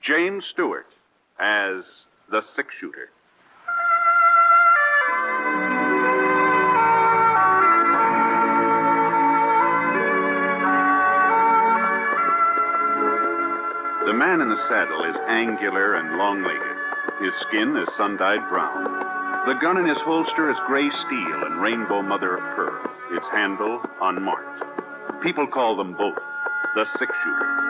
James Stewart as the six-shooter. The man in the saddle is angular and long-legged. His skin is sun-dyed brown. The gun in his holster is gray steel and rainbow mother of pearl, its handle unmarked. People call them both the six-shooter.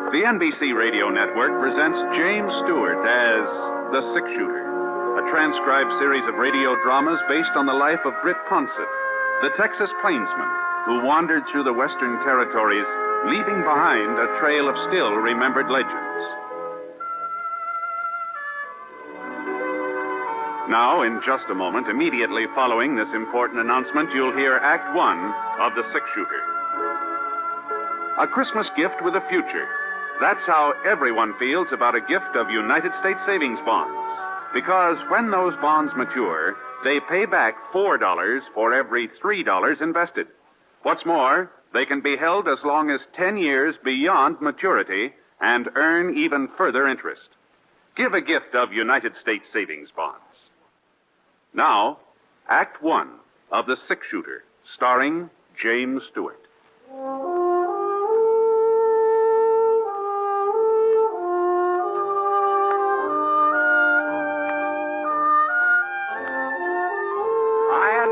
The NBC Radio Network presents James Stewart as the six-shooter, a transcribed series of radio dramas based on the life of Britt Ponset, the Texas plainsman who wandered through the Western territories, leaving behind a trail of still-remembered legends. Now, in just a moment, immediately following this important announcement, you'll hear Act One of The Six-Shooter. A Christmas gift with a future. That's how everyone feels about a gift of United States savings bonds. Because when those bonds mature, they pay back $4 for every $3 invested. What's more, they can be held as long as 10 years beyond maturity and earn even further interest. Give a gift of United States savings bonds. Now, Act One of The Six-Shooter, starring James Stewart.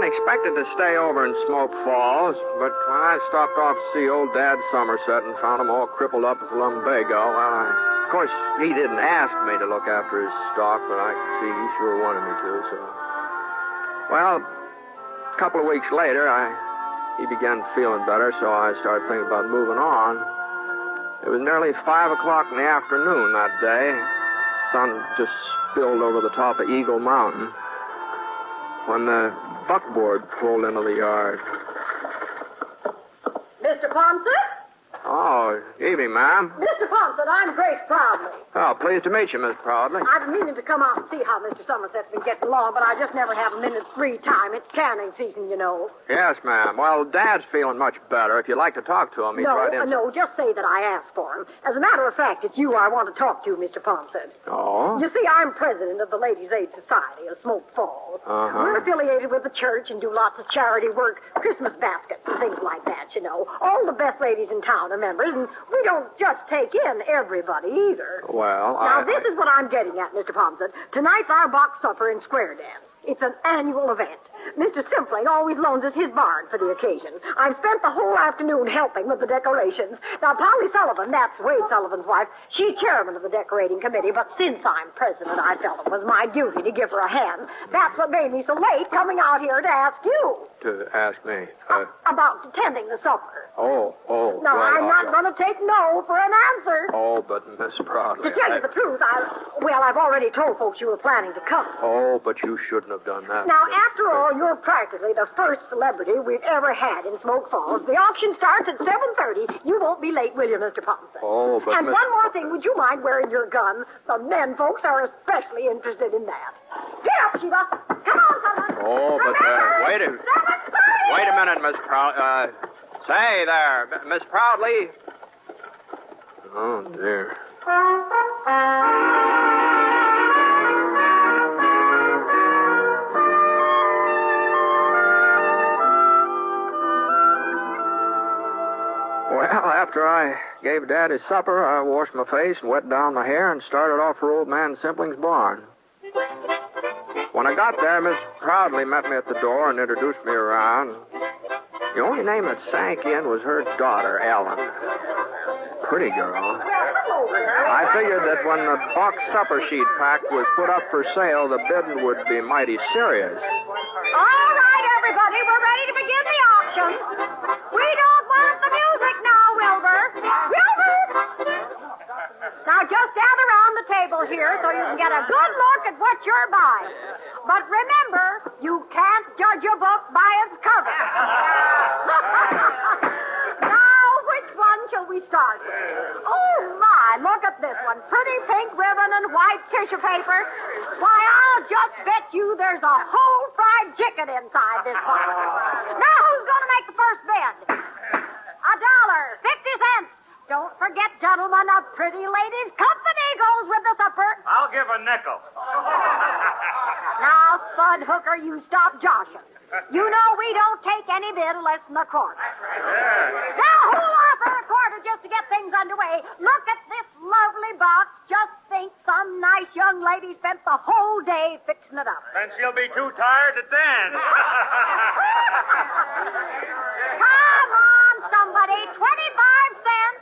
Expected to stay over in Smoke Falls, but when I stopped off to see old Dad Somerset and found him all crippled up with lumbago, well, of course, he didn't ask me to look after his stock, but I could see he sure wanted me to, so... Well, a couple of weeks later, he began feeling better, so I started thinking about moving on. It was nearly 5 o'clock in the afternoon that day. The sun just spilled over the top of Eagle Mountain when the buckboard pulled into the yard. Mr. Ponset? Oh, evening, ma'am. Mr. Ponset, I'm Grace Proudly. Oh, pleased to meet you, Miss Proudly. I've been meaning to come out and see how Mr. Somerset's been getting along, but I just never have a minute's free time. It's canning season, you know. Yes, ma'am. Well, Dad's feeling much better. If you'd like to talk to him, he's right in. No, just say that I asked for him. As a matter of fact, it's you I want to talk to, Mr. Ponset. Oh? You see, I'm president of the Ladies' Aid Society of Smoke Falls. Uh-huh. We're affiliated with the church and do lots of charity work, Christmas baskets and things like that, you know. All the best ladies in town are members, and we don't just take in everybody either. Well, Now, this is what I'm getting at, Mr. Ponset. Tonight's our box supper and square dance. It's an annual event. Mr. Simpling always loans us his barn for the occasion. I've spent the whole afternoon helping with the decorations. Now, Polly Sullivan, that's Wade Sullivan's wife, she's chairman of the decorating committee, but since I'm president, I felt it was my duty to give her a hand. That's what made me so late coming out here to ask you. To ask me? About attending the supper. Oh. Now, well, I'm not going to take no for an answer. Oh, but Miss Proudly... To tell you the truth, I've already told folks you were planning to come. Oh, but you shouldn't have done that. Now, after all, you're practically the first celebrity we've ever had in Smoke Falls. The auction starts at 7:30. You won't be late, will you, Mr. Ponset? Oh, but And one more thing, would you mind wearing your gun? The men folks are especially interested in that. Get up, Sheba. Come on, Sullivan. Oh, but wait a minute, Miss Proudly. Say there, Miss Proudly. Oh, dear. Well, after I gave Dad his supper, I washed my face and wet down my hair and started off for old man Simpling's barn. When I got there, Miss Proudly met me at the door and introduced me around. The only name that sank in was her daughter, Ellen. Pretty girl. I figured that when the box supper sheet pack was put up for sale, the bidding would be mighty serious. All right, everybody, we're ready to begin the auction. We don't want the music now, Wilbur. Wilbur! Now, just gather around the table here so you can get a good look at what you're buying. But remember, you can't judge a book by its cover. Now, which one shall we start with? Oh, my, look at this one. Pretty pink ribbon and white tissue paper. Why, I'll just bet you there's a whole fried chicken inside this box. Now, who's going to make the first bid? $1.50. gentlemen, a pretty lady's company goes with the supper. I'll give a nickel. Now, Spud Hooker, you stop joshing. You know we don't take any bid less than a quarter. Now, who'll offer a quarter just to get things underway? Look at this lovely box. Just think some nice young lady spent the whole day fixing it up. Then she'll be too tired to dance. Come on, somebody. 25 cents.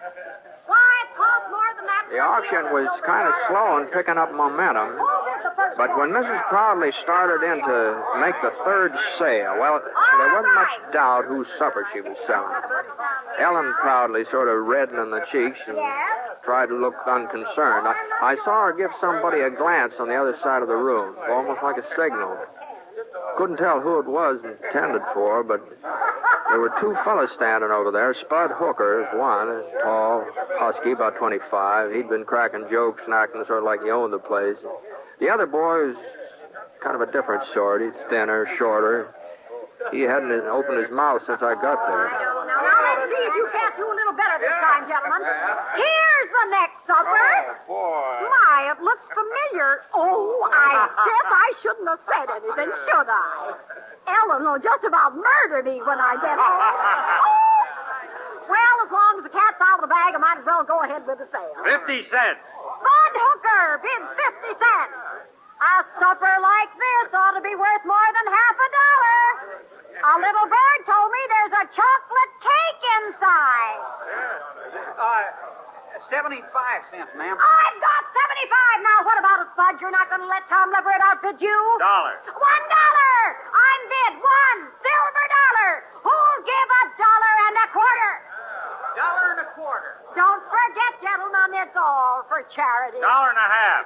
Why, it costs more than that. The auction was kind of slow in picking up momentum. But when Mrs. Proudly started in to make the third sale, well, there wasn't much doubt whose supper she was selling. Ellen Proudly sort of reddened in the cheeks and tried to look unconcerned. I saw her give somebody a glance on the other side of the room, almost like a signal. Couldn't tell who it was intended for, but there were two fellas standing over there. Spud Hooker is one, tall, husky, about 25. He'd been cracking jokes and acting sort of like he owned the place. The other boy was kind of a different sort. He's thinner, shorter. He hadn't opened his mouth since I got there. Now, let's see if you can't do a little better this time, gentlemen. Here's the next supper. Boy. My, it looks familiar. Oh, I guess I shouldn't have said anything, should I? Ellen will just about murder me when I get home. Oh! Well, as long as the cat's out of the bag, I might as well go ahead with the sale. 50 cents. Spud Hooker bids 50 cents. A supper like this ought to be worth more than half a dollar. A little bird told me there's a chocolate cake inside. 75 cents, ma'am. I've got 75. Now, what about it, Spud? You're not going to let Tom Leverett outbid you? $1. I'm bid $1 silver dollar. Who'll give $1.25? $1.25. Don't forget, gentlemen, it's all for charity. $1.50.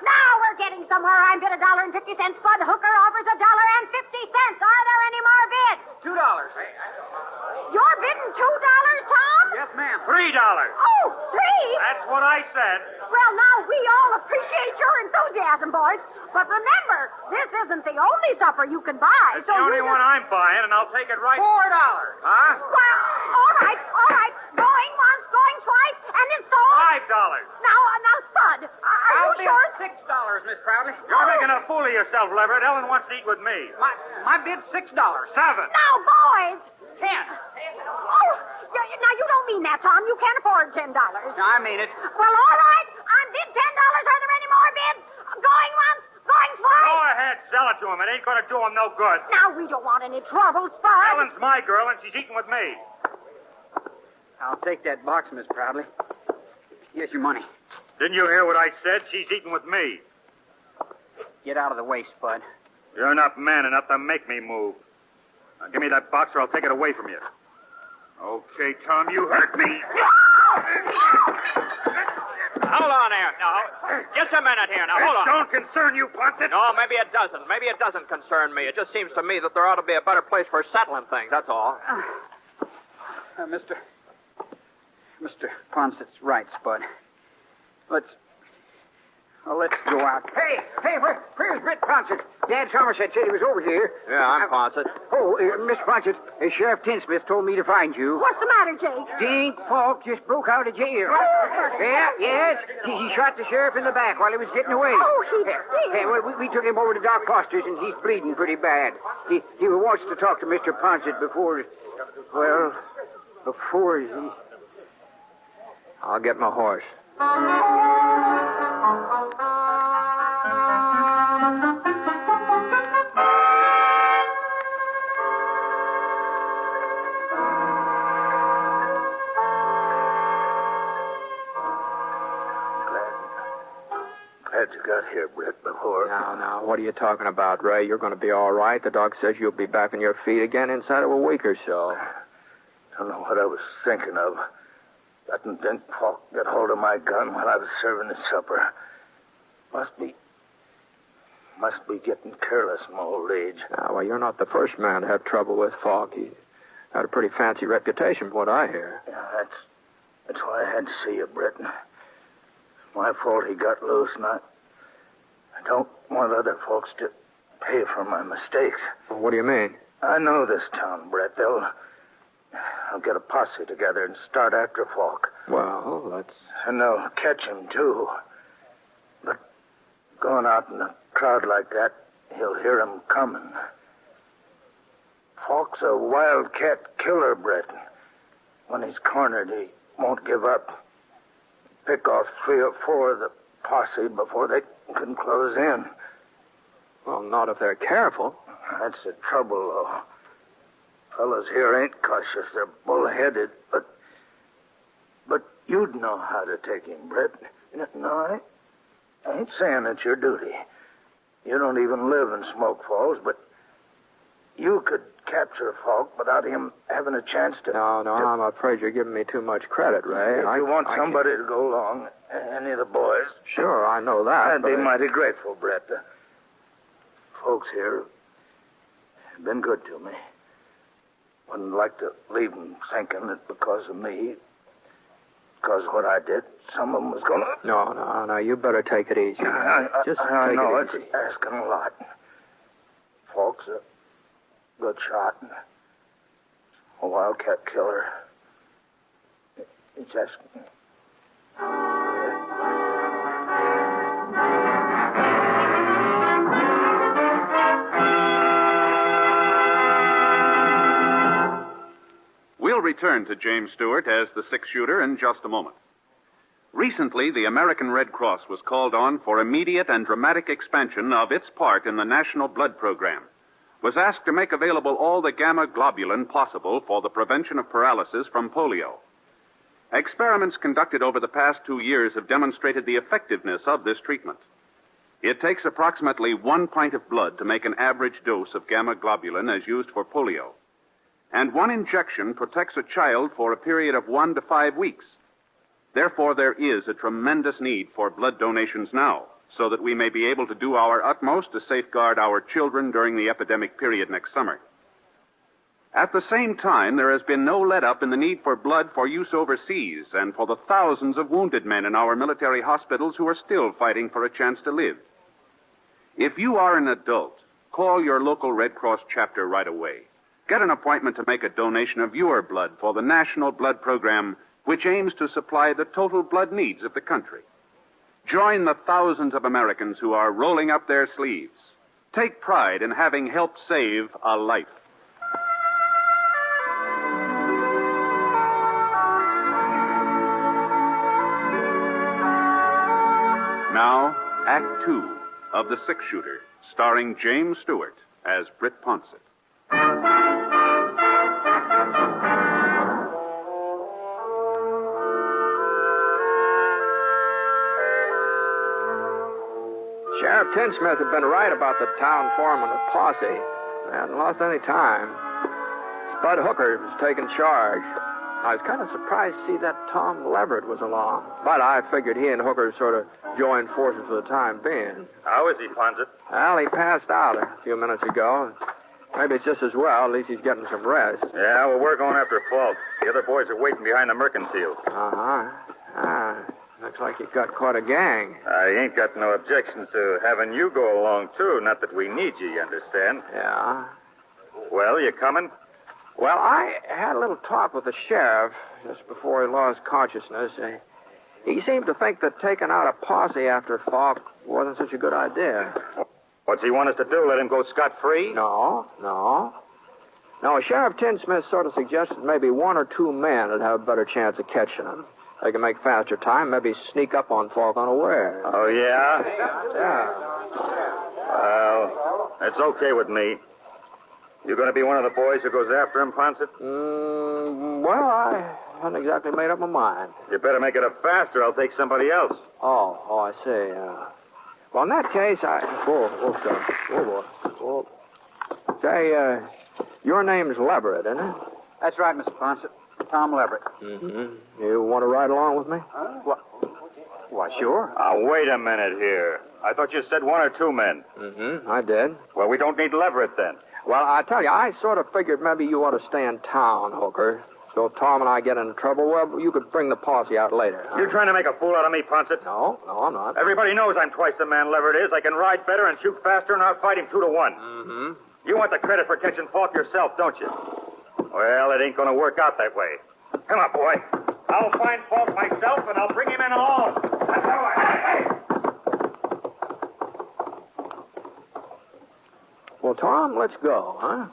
Now we're getting somewhere. I'm bid $1.50. Spud Hooker offers $1.50. Are there any more bids? $2. You're bidding $2, Tom? Yes, ma'am. $3. Oh, 3? That's what I said. Well, now, we all appreciate your enthusiasm, boys. But remember, this isn't the only supper you can buy. It's the only one I'm buying, and I'll take it right. $4. Huh? Well, all right. Going once, going twice, and it's sold. $5. Now, Spud, are you sure? $6, Miss Proudly. You're making a fool of yourself, Leverett. Ellen wants to eat with me. My bid's $6. $7. Now, boys. 10. Oh, now you don't mean that, Tom. You can't afford $10. No, I mean it. Well, all right. I'm bid $10. Are there any more bids? Going once, going twice. Go ahead, sell it to him. It ain't going to do him no good. Now, we don't want any trouble, Spud. Ellen's my girl, and she's eating with me. I'll take that box, Miss Proudly. Here's your money. Didn't you hear what I said? She's eating with me. Get out of the way, Spud. You're not man enough to make me move. Now, give me that box or I'll take it away from you. Okay, Tom, you hurt me. Hold on there. Now, just a minute here. Now, hold on. Don't concern you, Ponset. No, maybe it doesn't. Maybe it doesn't concern me. It just seems to me that there ought to be a better place for settling things, that's all. Mr. Ponset's right, Spud. Let's go out. Hey, where's Britt Ponset? Dad Somerset said he was over here. Yeah, I'm Ponset. Oh, Mr. Ponset, Sheriff Tinsmith told me to find you. What's the matter, Jake? Dink Falk just broke out of jail. Yes. He shot the sheriff in the back while he was getting away. Oh, he did? Hey, well, we took him over to Doc Foster's, and he's bleeding pretty bad. He wants to talk to Mr. Ponset before he... I'll get my horse. Glad you got here, Britt, before. Now, what are you talking about, Ray? You're going to be all right. The doc says you'll be back on your feet again inside of a week or so. Don't know what I was thinking of. Letting Dink Falk get hold of my gun while I was serving his supper. Must be getting careless in my old age. Now, well, you're not the first man to have trouble with Falk. He had a pretty fancy reputation, from what I hear. Yeah, that's why I had to see you, Britt. It's my fault he got loose, and I don't want other folks to pay for my mistakes. Well, what do you mean? I know this town, Brett. They'll get a posse together and start after Falk. Well, that's... And they'll catch him, too. But going out in a crowd like that, he'll hear 'em coming. Falk's a wildcat killer, Britt. When he's cornered, he won't give up. Pick off 3 or 4 of the posse before they can close in. Well, not if they're careful. That's the trouble, though. Fellas here ain't cautious. They're bullheaded, but you'd know how to take him, Britt. No, I ain't saying it's your duty. You don't even live in Smoke Falls, but you could capture Falk without him having a chance to... No, I'm afraid you're giving me too much credit, Ray. If you want somebody to go along, any of the boys... Sure, I know that, I'd be mighty grateful, Britt. The folks here have been good to me. Wouldn't like to leave them thinking that because of me, because of what I did, some of them was going to... No, you better take it easy. Just I take know, it easy. it's asking a lot. Falk's a good shot and a wildcat killer. It's asking... We'll return to James Stewart as the six-shooter in just a moment. Recently, the American Red Cross was called on for immediate and dramatic expansion of its part in the National Blood Program. Was asked to make available all the gamma globulin possible for the prevention of paralysis from polio. Experiments conducted over the past 2 years have demonstrated the effectiveness of this treatment. It takes approximately 1 pint of blood to make an average dose of gamma globulin as used for polio. And 1 injection protects a child for a period of 1 to 5 weeks. Therefore, there is a tremendous need for blood donations now, so that we may be able to do our utmost to safeguard our children during the epidemic period next summer. At the same time, there has been no let-up in the need for blood for use overseas and for the thousands of wounded men in our military hospitals who are still fighting for a chance to live. If you are an adult, call your local Red Cross chapter right away. Get an appointment to make a donation of your blood for the National Blood Program, which aims to supply the total blood needs of the country. Join the thousands of Americans who are rolling up their sleeves. Take pride in having helped save a life. Now, Act 2 of The Six-Shooter, starring James Stewart as Britt Ponset. Sheriff Tinsmith had been right about the town foreman of posse. They hadn't lost any time. Spud Hooker was taking charge. I was kind of surprised to see that Tom Leverett was along. But I figured he and Hooker sort of joined forces for the time being. How is he, Ponset? Well, he passed out a few minutes ago. Maybe it's just as well. At least he's getting some rest. Yeah, well, we're going after Falk. The other boys are waiting behind the mercantile. Looks like you've got quite a gang. I ain't got no objections to having you go along, too. Not that we need you understand? Yeah. Well, you coming? Well, I had a little talk with the sheriff just before he lost consciousness. He seemed to think that taking out a posse after Falk wasn't such a good idea. What's he want us to do? Let him go scot-free? No. Sheriff Tinsmith sort of suggested maybe 1 or 2 men would have a better chance of catching him. They can make faster time, maybe sneak up on Falk unaware. Oh, yeah? Yeah. Well, that's okay with me. You going to be one of the boys who goes after him, Ponset? Well, I haven't exactly made up my mind. You better make it up faster. I'll take somebody else. Oh, I see. Well, in that case, Whoa. Say, your name's Leverett, isn't it? That's right, Mr. Ponset. Tom Leverett. Mm-hmm. You want to ride along with me? Why, sure. Wait a minute here. I thought you said 1 or 2 men. Mm-hmm. I did. Well, we don't need Leverett then. Well, I tell you, I sort of figured maybe you ought to stay in town, Hooker. So if Tom and I get into trouble, well, you could bring the posse out later. Huh? You trying to make a fool out of me, Ponset? No, I'm not. Everybody knows I'm twice the man Leverett is. I can ride better and shoot faster, and I'll fight him 2 to 1. Mm-hmm. You want the credit for catching Falk yourself, don't you? Well, it ain't going to work out that way. Come on, boy. I'll find fault myself, and I'll bring him in alone. Let's go. Hey! Well, Tom, let's go, huh?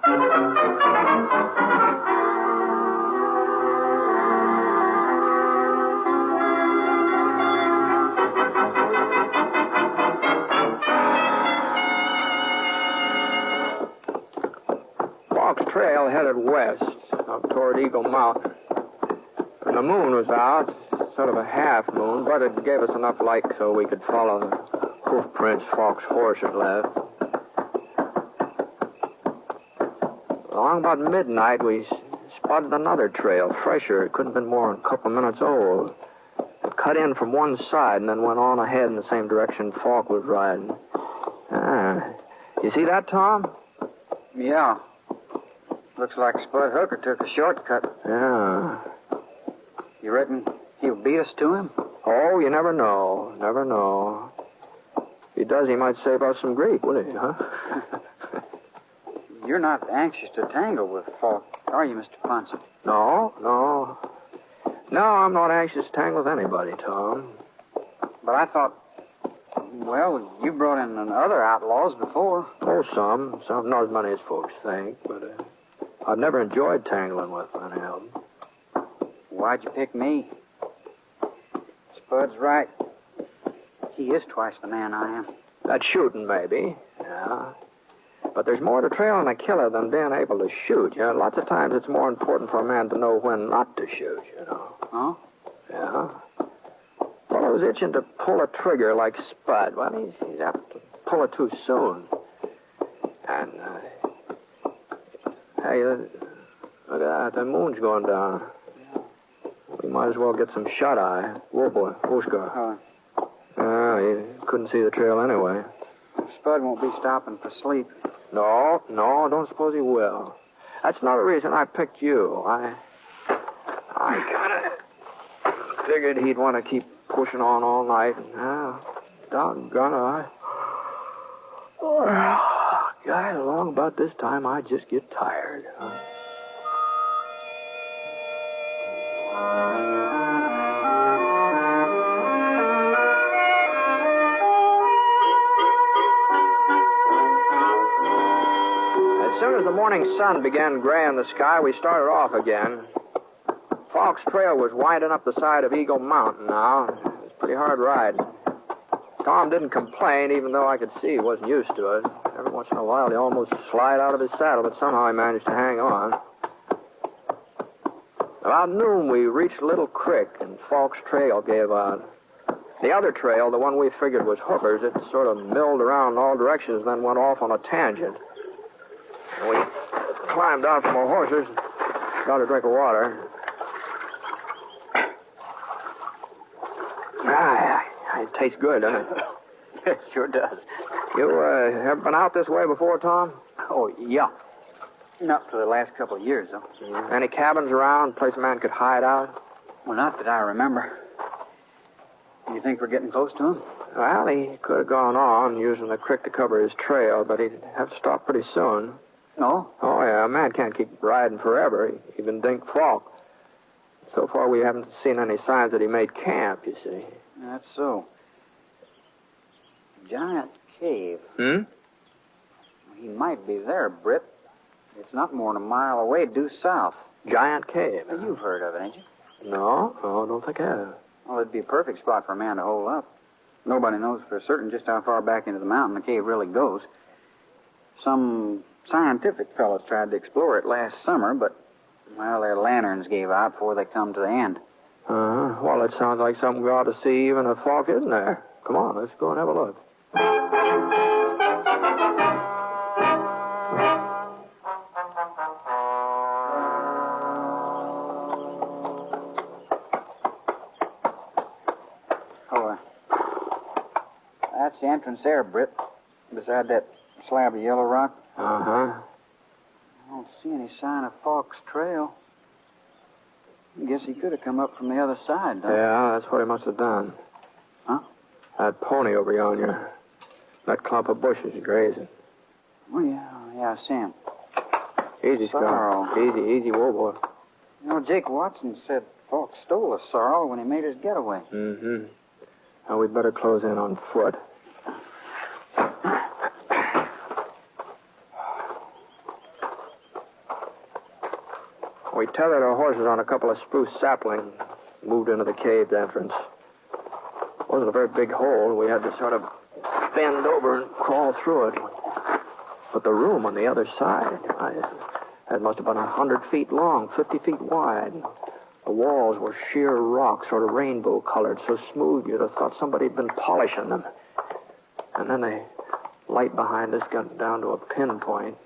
Fox Trail headed west, up toward Eagle Mountain. And the moon was out, sort of a half moon, but it gave us enough light so we could follow the hoof prints Fox's horse had left. Along about midnight, we spotted another trail, fresher. It couldn't have been more than a couple of minutes old. It cut in from one side and then went on ahead in the same direction Falk was riding. You see that, Tom? Yeah. Looks like Spud Hooker took a shortcut. Yeah. You reckon he'll beat us to him? Oh, you never know. Never know. If he does, he might save us some grief, wouldn't he, huh? You're not anxious to tangle with Falk, are you, Mr. Ponset? No. No, I'm not anxious to tangle with anybody, Tom. But I thought, well, you brought in other outlaws before. Oh, some. Not as many as folks think, but I've never enjoyed tangling with any of them. Why'd you pick me? Spud's right. He is twice the man I am. That's shooting, maybe. Yeah. But there's more to trailing a killer than being able to shoot. You know, lots of times it's more important for a man to know when not to shoot, you know. Huh? Yeah. Fellow's itching to pull a trigger like Spud. Well, he's apt to pull it too soon. And, hey, look at that. The moon's going down. We might as well get some shut-eye. Whoa, boy. Whoa, he couldn't see the trail anyway. Spud won't be stopping for sleep. No, don't suppose he will. That's another reason I picked you. I kind of figured he'd want to keep pushing on all night. Doggone it, God, along about this time, I just get tired. Huh? As soon as the morning sun began graying the sky, we started off again. Falk's Trail was winding up the side of Eagle Mountain now. It was a pretty hard ride. Tom didn't complain, even though I could see he wasn't used to it. Every once in a while, he almost slid out of his saddle, but somehow he managed to hang on. About noon, we reached a little creek, and Falk's Trail gave out. The other trail, the one we figured was Hooker's, it sort of milled around in all directions and then went off on a tangent. And we climbed out from our horses and got a drink of water. It tastes good, doesn't it? It sure does. You ever been out this way before, Tom? Oh, yeah. Not for the last couple of years, though. Any cabins around, place a man could hide out? Well, not that I remember. You think we're getting close to him? Well, he could have gone on using the creek to cover his trail, but he'd have to stop pretty soon. No? Oh, yeah, a man can't keep riding forever, even Dink Falk. So far, we haven't seen any signs that he made camp, you see. That's so. Giant cave. He might be there, Britt. It's not more than a mile away, due south. Giant cave. Now, you've heard of it, ain't you? No, don't think I have. Well, it'd be a perfect spot for a man to hole up. Nobody knows for certain just how far back into the mountain the cave really goes. Some scientific fellows tried to explore it last summer, but, well, their lanterns gave out before they come to the end. Well, it sounds like something we ought to see even if Falk isn't there. Come on, let's go and have a look. That's the entrance there, Britt. Beside that slab of yellow rock. Uh-huh. I don't see any sign of Falk's trail. I guess he could have come up from the other side, though. Yeah, that's what he must have done. Huh? That pony over yonder. That clump of bushes grazing. Oh, yeah, I see him. Easy, Scar. Easy, whoa, boy. You know, Jake Watson said Falk stole a sorrel when he made his getaway. Mm-hmm. Now, we'd better close in on foot. We tethered our horses on a couple of spruce saplings, moved into the cave entrance. It wasn't a very big hole. We had to sort of bend over and crawl through it. But the room on the other side, it must have been 100 feet long, 50 feet wide. The walls were sheer rock, sort of rainbow-colored, so smooth you'd have thought somebody had been polishing them. And then the light behind us got down to a pinpoint.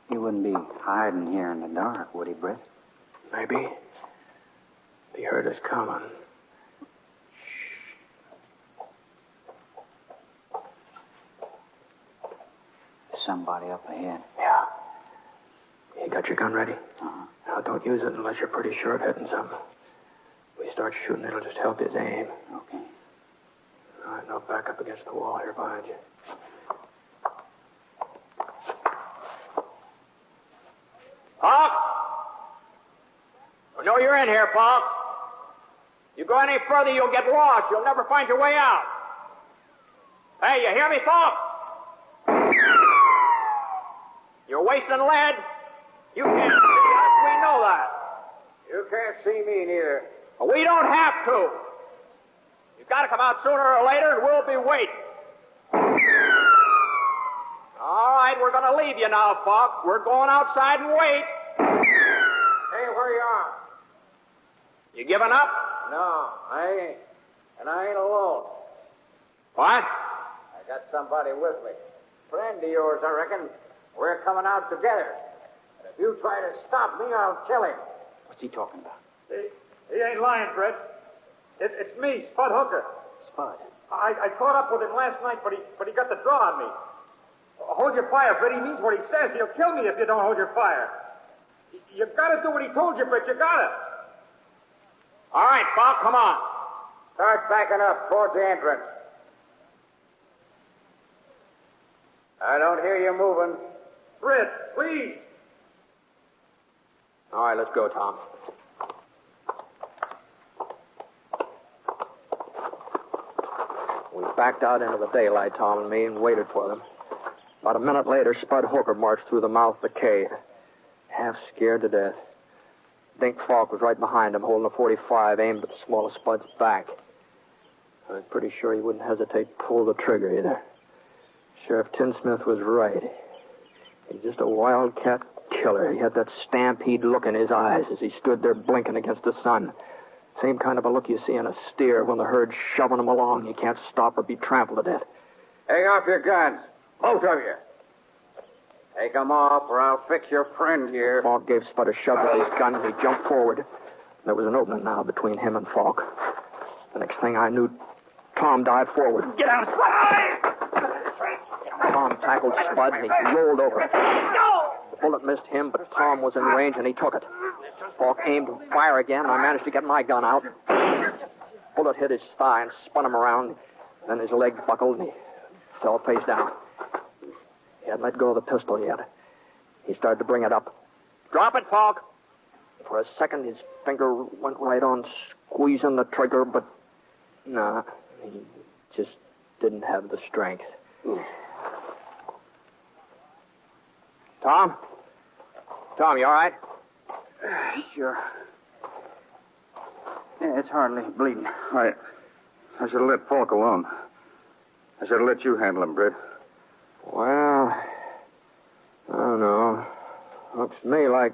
He wouldn't be hiding here in the dark, would he, Britt? Maybe. He heard us coming. Somebody up ahead. Yeah. You got your gun ready? Uh-huh. Now, don't use it unless you're pretty sure of hitting something. If we start shooting, it'll just help his aim. Okay. All right, now back up against the wall here behind you. Falk! I know you're in here, Falk. You go any further, you'll get lost. You'll never find your way out. Hey, you hear me, Falk? You're wasting lead. You can't see us. We know that. You can't see me neither. But we don't have to. You've got to come out sooner or later, and we'll be waiting. All right, we're going to leave you now, Falk. We're going outside and wait. Hey, where you are? You giving up? No, I ain't. And I ain't alone. What? I got somebody with me. Friend of yours, I reckon. We're coming out together. And if you try to stop me, I'll kill him. What's he talking about? He ain't lying, Britt. It's me, Spud Hooker. Spud. I caught up with him last night, but he got the draw on me. Hold your fire, Britt. He means what he says. He'll kill me if you don't hold your fire. You gotta do what he told you, Britt. You gotta. All right, Falk, come on. Start backing up towards the entrance. I don't hear you moving. Britt, please. All right, let's go, Tom. We backed out into the daylight, Tom and me, and waited for them. About a minute later, Spud Hooker marched through the mouth of the cave, half scared to death. Dink Falk was right behind him, holding a .45 aimed at the small of Spud's back. I was pretty sure he wouldn't hesitate to pull the trigger either. Sheriff Tinsmith was right. He's just a wildcat killer. He had that stampede look in his eyes as he stood there blinking against the sun. Same kind of a look you see in a steer when the herd's shoving him along. He can't stop or be trampled to death. Take off your guns. Both of you. Take them off, or I'll fix your friend here. Falk gave Spud a shove with his gun, and he jumped forward. There was an opening now between him and Falk. The next thing I knew, Tom dived forward. Get out, Spud! Tom tackled Spud, and he rolled over. The bullet missed him, but Tom was in range, and he took it. Falk aimed to fire again, and I managed to get my gun out. Bullet hit his thigh and spun him around. Then his leg buckled, and he fell face down. He hadn't let go of the pistol yet. He started to bring it up. Drop it, Falk. For a second, his finger went right on squeezing the trigger, but no, he just didn't have the strength. Tom? Tom, you all right? Sure. Yeah, it's hardly bleeding. I should have let Falk alone. I should have let you handle him, Britt. Well, I don't know. Looks to me like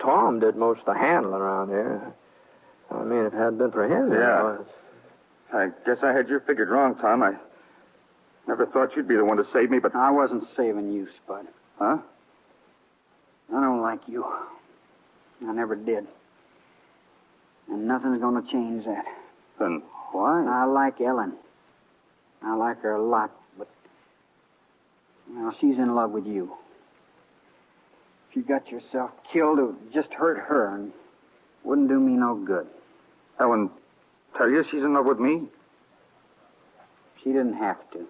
Tom did most of the handling around here. I mean, if it hadn't been for him, Yeah. I guess I had you figured wrong, Tom. I never thought you'd be the one to save me, but... I wasn't saving you, Spud. Huh? I don't like you. I never did. And nothing's going to change that. Then why? I like Ellen. I like her a lot, but... Well, she's in love with you. If you got yourself killed, it would just hurt her and wouldn't do me no good. Ellen, tell you she's in love with me? She didn't have to.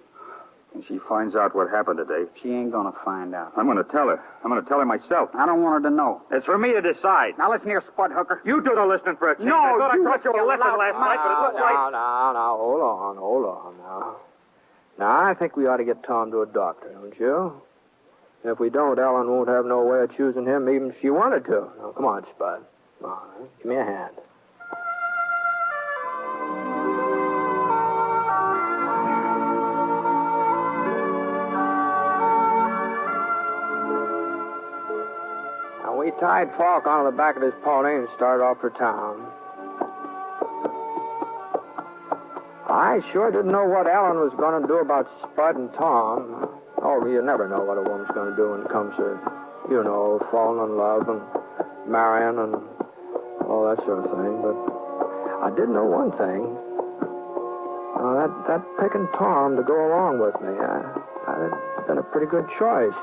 And she finds out what happened today. She ain't gonna find out. I'm going to tell her. I'm going to tell her myself. I don't want her to know. It's for me to decide. Now listen here, Spud Hooker. You do the listening for a change. No, I thought you I taught you a lesson last night, but it looks like... Now, hold on, now. Now, I think we ought to get Tom to a doctor, don't you? If we don't, Ellen won't have no way of choosing him even if she wanted to. Now, come on, Spud. Come on, give me a hand. Now, we tied Falk onto the back of his pony and started off for town. I sure didn't know what Ellen was going to do about Spud and Tom. Oh, you never know what a woman's going to do when it comes to, you know, falling in love and marrying and all that sort of thing. But I did know one thing. That picking Tom to go along with me, that'd been a pretty good choice.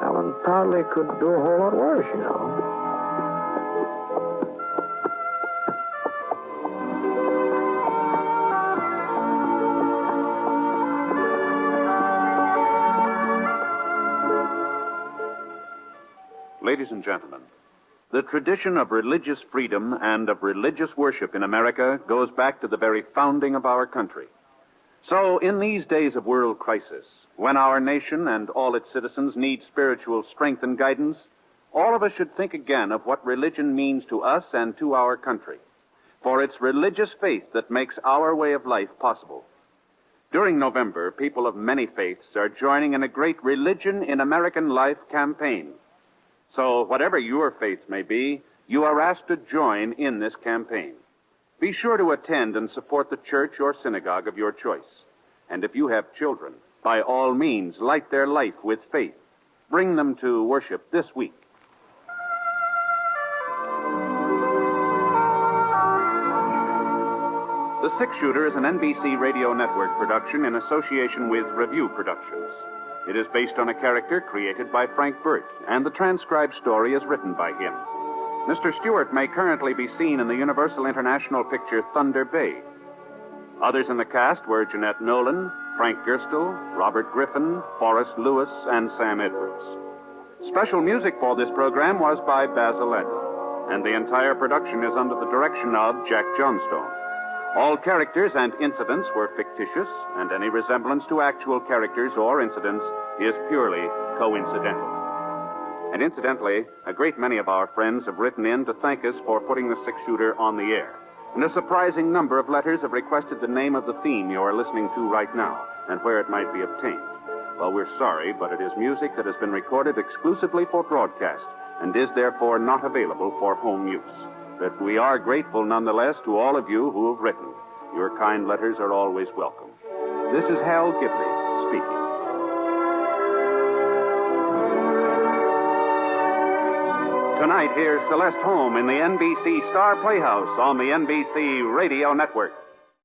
Ellen probably could do a whole lot worse, you know. Ladies and gentlemen, the tradition of religious freedom and of religious worship in America goes back to the very founding of our country. So, in these days of world crisis, when our nation and all its citizens need spiritual strength and guidance, all of us should think again of what religion means to us and to our country. For it's religious faith that makes our way of life possible. During November, people of many faiths are joining in a great Religion in American Life campaign. So, whatever your faith may be, you are asked to join in this campaign. Be sure to attend and support the church or synagogue of your choice. And if you have children, by all means, light their life with faith. Bring them to worship this week. The Six Shooter is an NBC Radio Network production in association with Review Productions. It is based on a character created by Frank Burt, and the transcribed story is written by him. Mr. Stewart may currently be seen in the Universal International picture Thunder Bay. Others in the cast were Jeanette Nolan, Frank Gerstle, Robert Griffin, Forrest Lewis, and Sam Edwards. Special music for this program was by Basil Edlin, and the entire production is under the direction of Jack Johnstone. All characters and incidents were fictitious, and any resemblance to actual characters or incidents is purely coincidental. And incidentally, a great many of our friends have written in to thank us for putting the Six Shooter on the air. And a surprising number of letters have requested the name of the theme you are listening to right now and where it might be obtained. Well, we're sorry, but it is music that has been recorded exclusively for broadcast and is therefore not available for home use. But we are grateful nonetheless to all of you who have written. Your kind letters are always welcome. This is Hal Gibney speaking. Tonight, here's Celeste Holm in the NBC Star Playhouse on the NBC Radio Network.